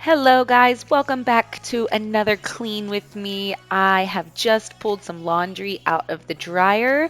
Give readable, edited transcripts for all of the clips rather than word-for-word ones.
Hello, guys. Welcome back to another Clean with me. I have just pulled some laundry out of the dryer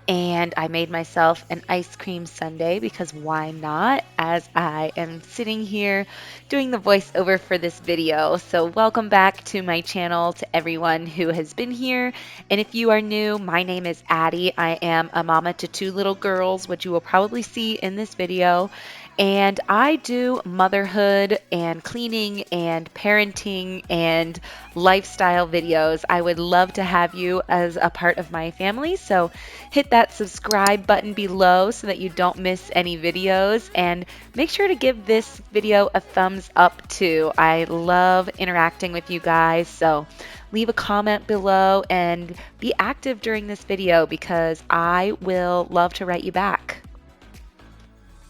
and I made myself an ice cream sundae because why not? As I am sitting here doing the voiceover for this video. So, welcome back to my channel to everyone who has been here. And if you are new, my name is Addie. I am a mama to two little girls, which you will probably see in this video. And I do motherhood and cleaning and parenting and lifestyle videos. I would love to have you as a part of my family. So hit that subscribe button below so that you don't miss any videos. And make sure to give this video a thumbs up too. I love interacting with you guys. So leave a comment below and be active during this video because I will love to write you back.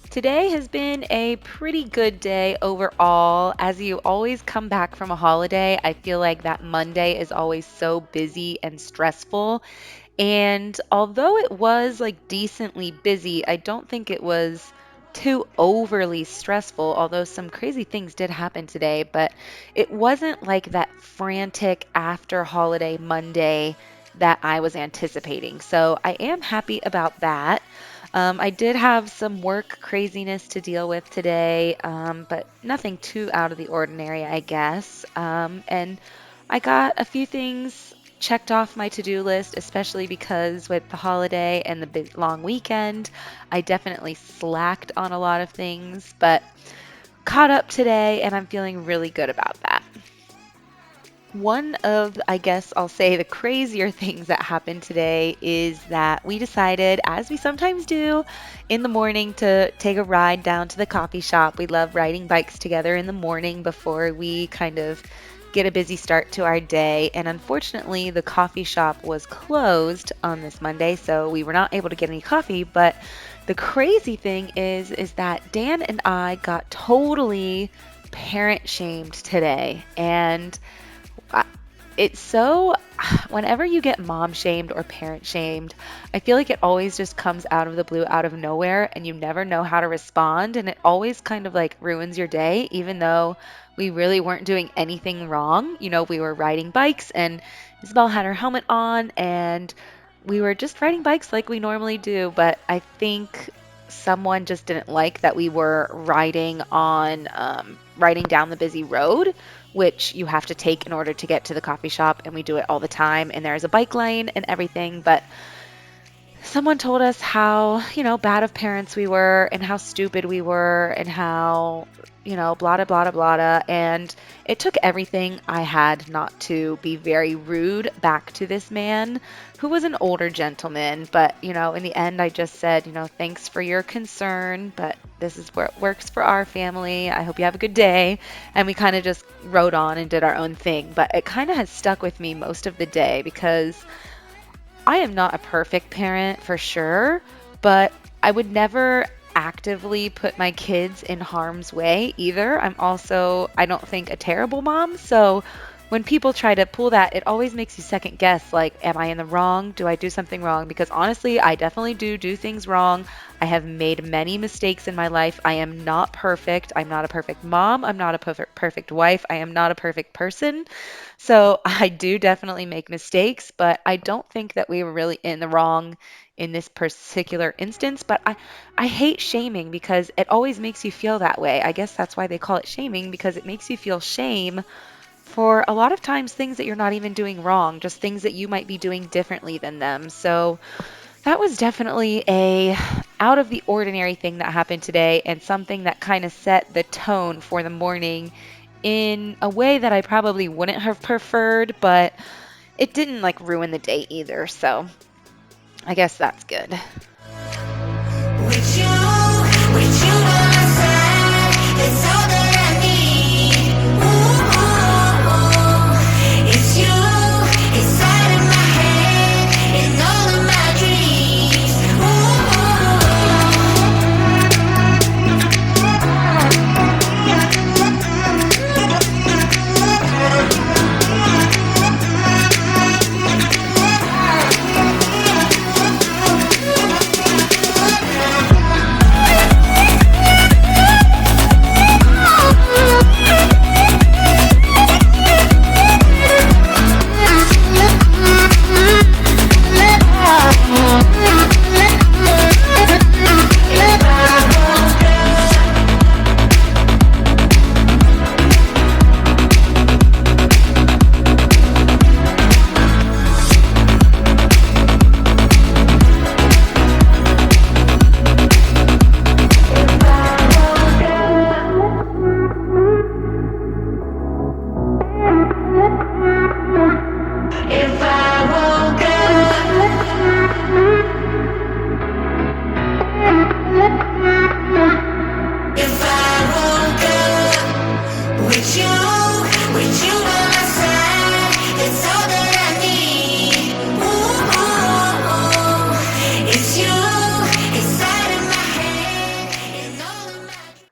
Today has been a pretty good day overall. As you always come back from a holiday, I feel like that Monday is always so busy and stressful. And although it was like decently busy, I don't think it was too overly stressful, although some crazy things did happen today, but it wasn't like that frantic after holiday Monday that I was anticipating. So I am happy about that. I did have some work craziness to deal with today, but nothing too out of the ordinary, I guess. And I got a few things checked off my to-do list, especially because with the holiday and the big long weekend, I definitely slacked on a lot of things, but caught up today and I'm feeling really good about that. One of, I guess I'll say, the crazier things that happened today is that we decided, as we sometimes do in the morning, to take a ride down to the coffee shop. We love riding bikes together in the morning before we kind of get a busy start to our day. And unfortunately, the coffee shop was closed on this Monday, so we were not able to get any coffee. But the crazy thing is that Dan and I got totally parent shamed today. And it's so, whenever you get mom shamed or parent shamed, I feel like it always just comes out of the blue, out of nowhere, and you never know how to respond. And it always kind of like ruins your day, even though we really weren't doing anything wrong. You know, we were riding bikes and Isabel had her helmet on and we were just riding bikes like we normally do. But I think someone just didn't like that we were riding down the busy road, which you have to take in order to get to the coffee shop, and we do it all the time, and there's a bike lane and everything. But someone told us how, bad of parents we were and how stupid we were and how, blah, blah, blah, blah. And it took everything I had not to be very rude back to this man who was an older gentleman. But, in the end, I just said, thanks for your concern, but this is where it works for our family. I hope you have a good day. And we kind of just rode on and did our own thing. But it kind of has stuck with me most of the day because I am not a perfect parent for sure, but I would never actively put my kids in harm's way either. I'm also, I don't think, a terrible mom. So when people try to pull that, it always makes you second guess, like, am I in the wrong? Do I do something wrong? Because honestly, I definitely do things wrong. I have made many mistakes in my life. I am not perfect. I'm not a perfect mom. I'm not a perfect wife. I am not a perfect person. So I do definitely make mistakes, but I don't think that we were really in the wrong in this particular instance. But I hate shaming because it always makes you feel that way. I guess that's why they call it shaming, because it makes you feel shame for a lot of times things that you're not even doing wrong, just things that you might be doing differently than them. So that was definitely a out of the ordinary thing that happened today, and something that kind of set the tone for the morning in a way that I probably wouldn't have preferred, but it didn't like ruin the day either. So I guess that's good.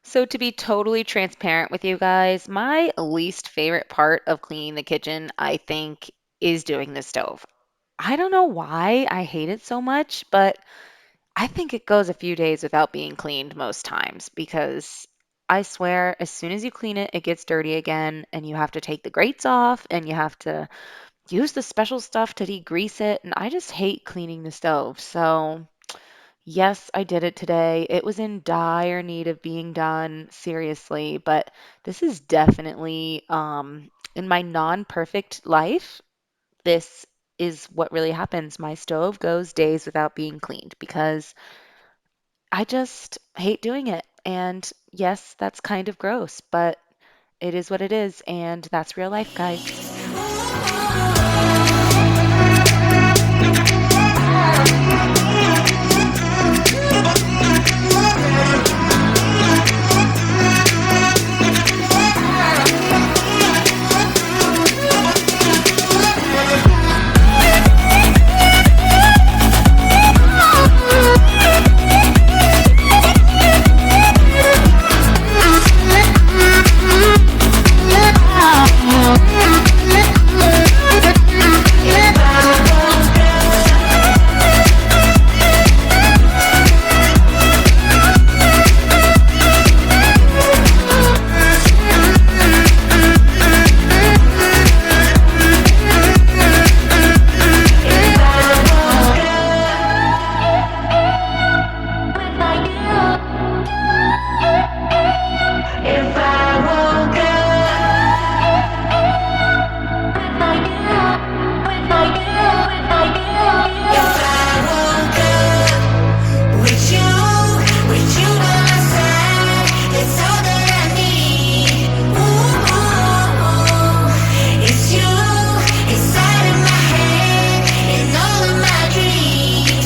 So, to be totally transparent with you guys, my least favorite part of cleaning the kitchen, I think, is doing the stove. I don't know why I hate it so much, but I think it goes a few days without being cleaned most times because I swear, as soon as you clean it, it gets dirty again, and you have to take the grates off and you have to use the special stuff to degrease it. And I just hate cleaning the stove. So, yes, I did it today. It was in dire need of being done, seriously, but this is definitely in my non-perfect life, this is what really happens. My stove goes days without being cleaned because I just hate doing it. And yes, that's kind of gross, but it is what it is, and that's real life, guys. With you, with you by my side, it's all that I need. Ooh, it's you inside of my head and all of my dreams.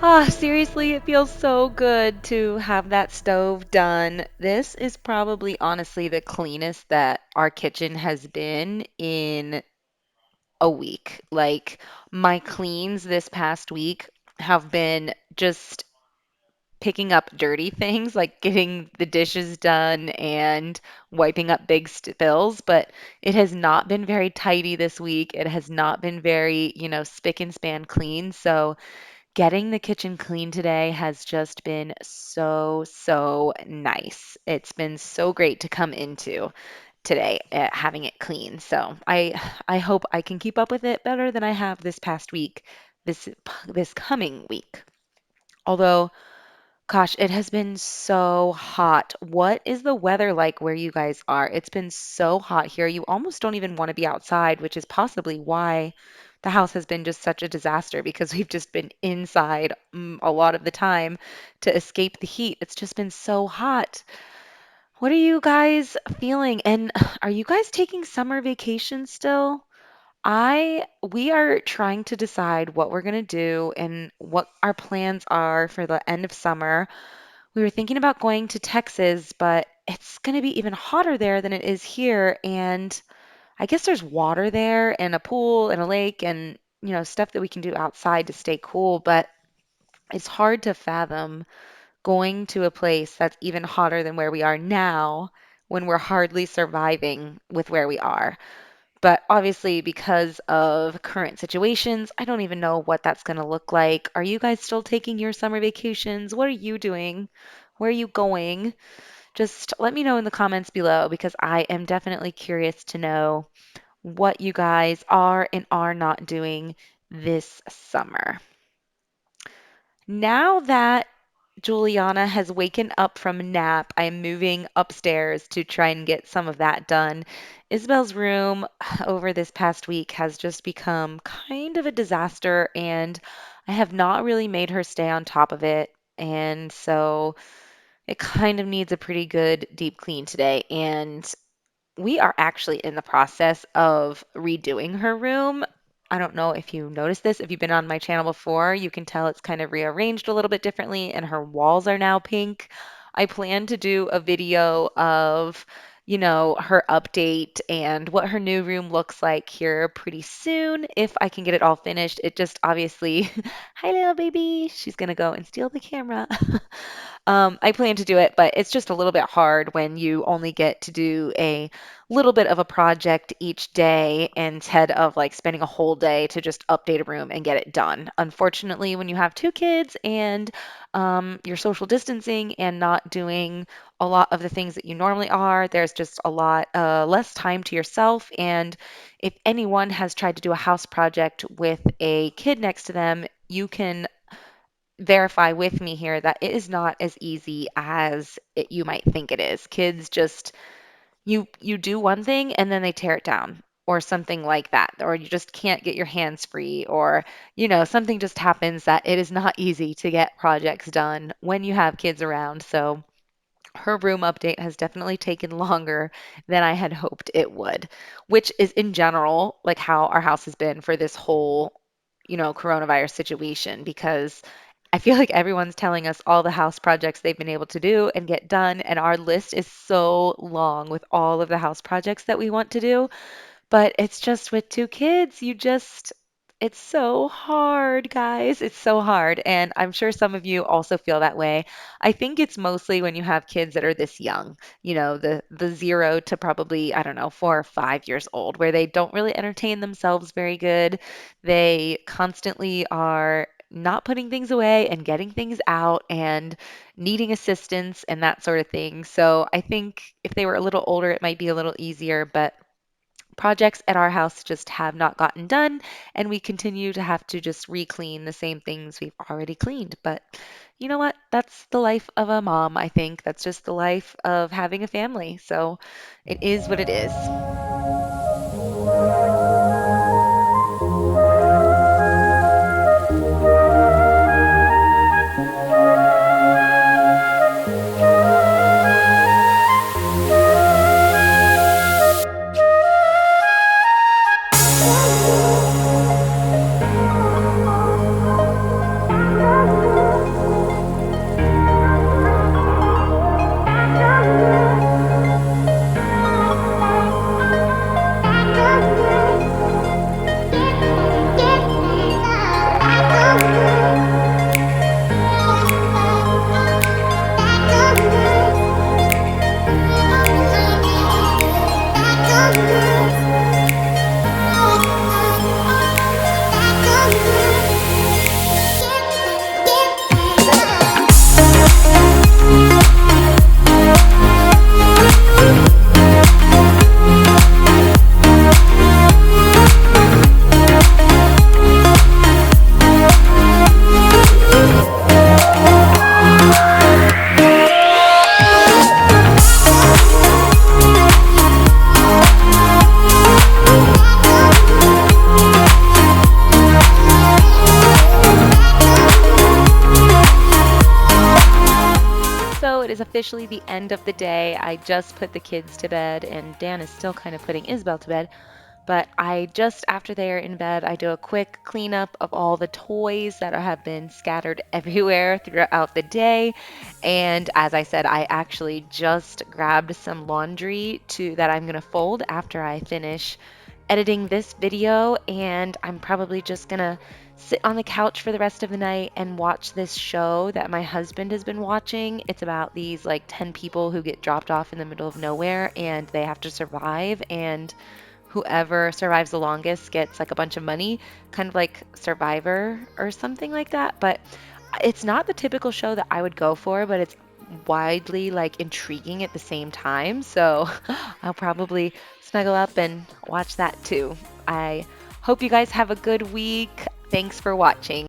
Ah, seriously, it feels so good to have that stove done. This is probably honestly the cleanest that our kitchen has been in a week. Like, my cleans this past week have been just picking up dirty things, like getting the dishes done and wiping up big spills, but it has not been very tidy this week. It has not been very, spick and span clean. So, getting the kitchen clean today has just been so, so nice. It's been so great to come into today, having it clean. So I hope I can keep up with it better than I have this past week, this coming week. Although, gosh, it has been so hot. What is the weather like where you guys are? It's been so hot here. You almost don't even want to be outside, which is possibly why the house has been just such a disaster because we've just been inside a lot of the time to escape the heat. It's just been so hot. What are you guys feeling? And are you guys taking summer vacation still? We are trying to decide what we're going to do and what our plans are for the end of summer. We were thinking about going to Texas, but it's going to be even hotter there than it is here. And I guess there's water there and a pool and a lake and, stuff that we can do outside to stay cool. But it's hard to fathom going to a place that's even hotter than where we are now when we're hardly surviving with where we are. But obviously, because of current situations, I don't even know what that's going to look like. Are you guys still taking your summer vacations? What are you doing? Where are you going? Just let me know in the comments below because I am definitely curious to know what you guys are and are not doing this summer. Now that Juliana has waken up from a nap, I am moving upstairs to try and get some of that done. Isabel's room over this past week has just become kind of a disaster, and I have not really made her stay on top of it. And so it kind of needs a pretty good deep clean today. And we are actually in the process of redoing her room. I don't know if you noticed this. If you've been on my channel before, you can tell it's kind of rearranged a little bit differently, and her walls are now pink. I plan to do a video of, her update and what her new room looks like here pretty soon if I can get it all finished. It just obviously, hi, little baby. She's going to go and steal the camera. I plan to do it, but it's just a little bit hard when you only get to do a little bit of a project each day instead of like spending a whole day to just update a room and get it done. Unfortunately, when you have two kids and you're social distancing and not doing a lot of the things that you normally are, there's just a lot less time to yourself. And if anyone has tried to do a house project with a kid next to them, you can verify with me here that it is not as easy as you might think it is. Kids just you do one thing and then they tear it down or something like that, or you just can't get your hands free, or something just happens that it is not easy to get projects done when you have kids around. So her room update has definitely taken longer than I had hoped it would, which is in general like how our house has been for this whole, coronavirus situation, because I feel like everyone's telling us all the house projects they've been able to do and get done, and our list is so long with all of the house projects that we want to do. But it's just with two kids, it's so hard, guys. It's so hard. And I'm sure some of you also feel that way. I think it's mostly when you have kids that are this young, the 0 to probably, I don't know, 4 or 5 years old, where they don't really entertain themselves very good. They constantly are not putting things away and getting things out and needing assistance and that sort of thing. So I think if they were a little older, it might be a little easier, but projects at our house just have not gotten done, and we continue to have to just re-clean the same things we've already cleaned. But you know what? That's the life of a mom, I think. That's just the life of having a family. So it is what it is. So it is officially the end of the day. I just put the kids to bed, and Dan is still kind of putting Isabel to bed. But I just, after they are in bed, I do a quick cleanup of all the toys that have been scattered everywhere throughout the day. And as I said, I actually just grabbed some laundry that I'm going to fold after I finish editing this video, and I'm probably just gonna sit on the couch for the rest of the night and watch this show that my husband has been watching. It's about these like 10 people who get dropped off in the middle of nowhere and they have to survive, and whoever survives the longest gets like a bunch of money, kind of like Survivor or something like that. But it's not the typical show that I would go for, but it's widely like intriguing at the same time. So I'll probably snuggle up and watch that too. I hope you guys have a good week. Thanks for watching.